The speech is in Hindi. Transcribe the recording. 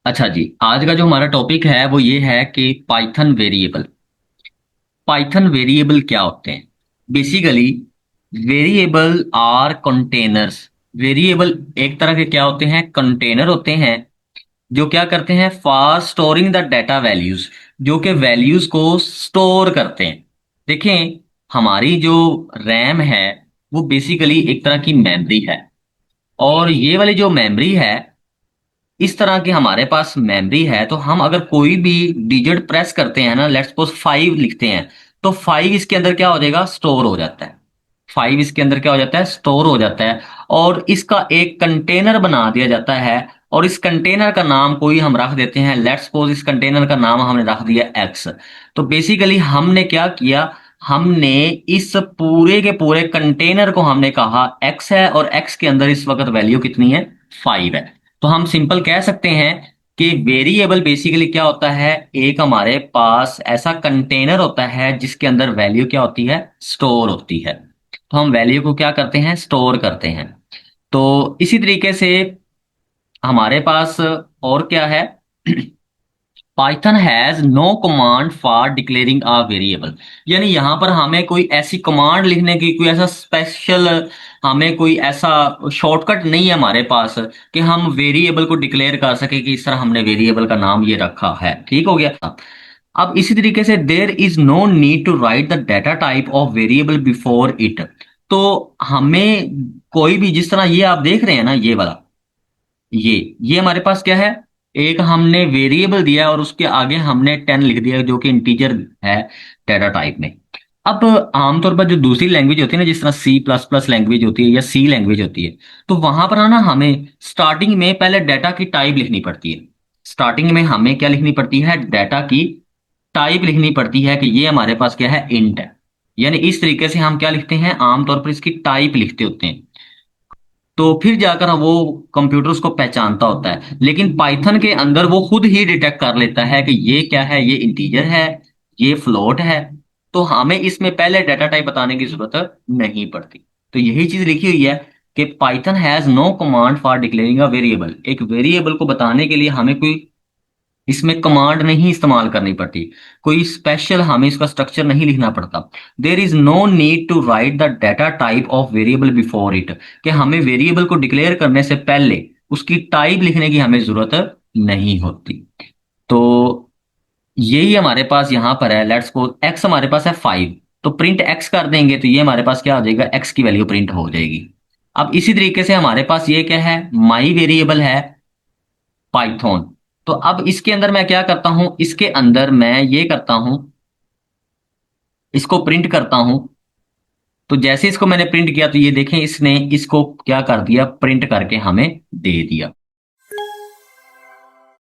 अच्छा जी, आज का जो हमारा टॉपिक है वो ये है कि पाइथन वेरिएबल। पाइथन वेरिएबल क्या होते हैं? Basically variable are containers. Variable एक तरह के क्या होते हैं? कंटेनर होते हैं जो क्या करते हैं? For storing the data values, जो कि वैल्यूज को स्टोर करते हैं। देखें, हमारी जो रैम है वो बेसिकली एक तरह की मेमोरी है। और ये वाली जो मेमोरी है, इस तरह की हमारे पास मेमोरी है, तो हम अगर कोई भी डिजिट प्रेस करते हैं ना, लेट्स सपोज 5 लिखते हैं, तो 5 इसके अंदर क्या हो जाएगा? स्टोर हो जाता है। 5 इसके अंदर क्या हो जाता है? स्टोर हो जाता है। और इसका एक कंटेनर बना दिया जाता है। और इस कंटेनर का नाम कोई हम रख देते हैं, लेट्स सपोज इस कंटेनर का नाम हमने रख दिया एक्स। तो बेसिकली हमने क्या किया? हमने इस पूरे के पूरे कंटेनर को हमने कहा एक्स है, और एक्स के अंदर इस वक्त वैल्यू कितनी है? 5 है। तो हम सिंपल कह सकते हैं कि वेरिएबल बेसिकली क्या होता है? एक हमारे पास ऐसा कंटेनर होता है जिसके अंदर वैल्यू क्या होती है? स्टोर होती है। तो हम वैल्यू को क्या करते हैं? स्टोर करते हैं। तो इसी तरीके से हमारे पास और क्या है? Python has no command for declaring a variable. यानी यहां पर हमें कोई ऐसी कमांड लिखने की, कोई ऐसा स्पेशल, हमें कोई ऐसा शॉर्टकट नहीं है हमारे पास कि हम वेरिएबल को डिक्लेयर कर सके कि इस तरह हमने वेरिएबल का नाम ये रखा है। ठीक हो गया। अब इसी तरीके से there is no need to write the data type of variable before it. तो हमें कोई भी, जिस तरह ये आप देख रहे हैं ना, ये वाला, ये हमारे पास क्या है? एक हमने वेरिएबल दिया और उसके आगे हमने 10 लिख दिया जो कि इंटीजर है डाटा टाइप में। अब आमतौर पर जो दूसरी लैंग्वेज होती है ना, जिस तरह सी प्लस प्लस लैंग्वेज होती है या सी लैंग्वेज होती है, तो वहां पर ना हमें स्टार्टिंग में पहले डाटा की टाइप लिखनी पड़ती है। स्टार्टिंग में हमें क्या लिखनी पड़ती है? डाटा की टाइप लिखनी पड़ती है कि ये हमारे पास क्या है? इंट है। यानी इस तरीके से हम क्या लिखते हैं? आमतौर पर इसकी टाइप लिखते होते हैं। तो फिर जाकर वो कंप्यूटर उसको पहचानता होता है। लेकिन पाइथन के अंदर वो खुद ही डिटेक्ट कर लेता है कि ये क्या है, ये इंटीजर है, ये फ्लोट है। तो हमें इसमें पहले डाटा टाइप बताने की जरूरत नहीं पड़ती। तो यही चीज लिखी हुई है कि Python has no command for declaring a variable. एक वेरिएबल को बताने के लिए हमें कोई इसमें कमांड नहीं इस्तेमाल करनी पड़ती, कोई स्पेशल हमें इसका स्ट्रक्चर नहीं लिखना पड़ता। There is no need to write the data type of variable before it. कि हमें वेरिएबल को डिक्लेयर करने से पहले उसकी टाइप लिखने की हमें जरूरत नहीं होती। तो यही हमारे पास यहाँ पर है। लेट्स सपोज एक्स हमारे पास है 5, तो प्रिंट एक्स कर देंगे तो ये हमारे पास क्या हो जाएगा? एक्स की वैल्यू प्रिंट हो जाएगी। अब इसी तरीके से हमारे पास ये क्या है? माई वेरिएबल है पाइथन। तो अब इसके अंदर मैं क्या करता हूं? इसके अंदर मैं ये करता हूं, इसको प्रिंट करता हूं। तो जैसे इसको मैंने प्रिंट किया तो ये देखें, इसने इसको क्या कर दिया? प्रिंट करके हमें दे दिया।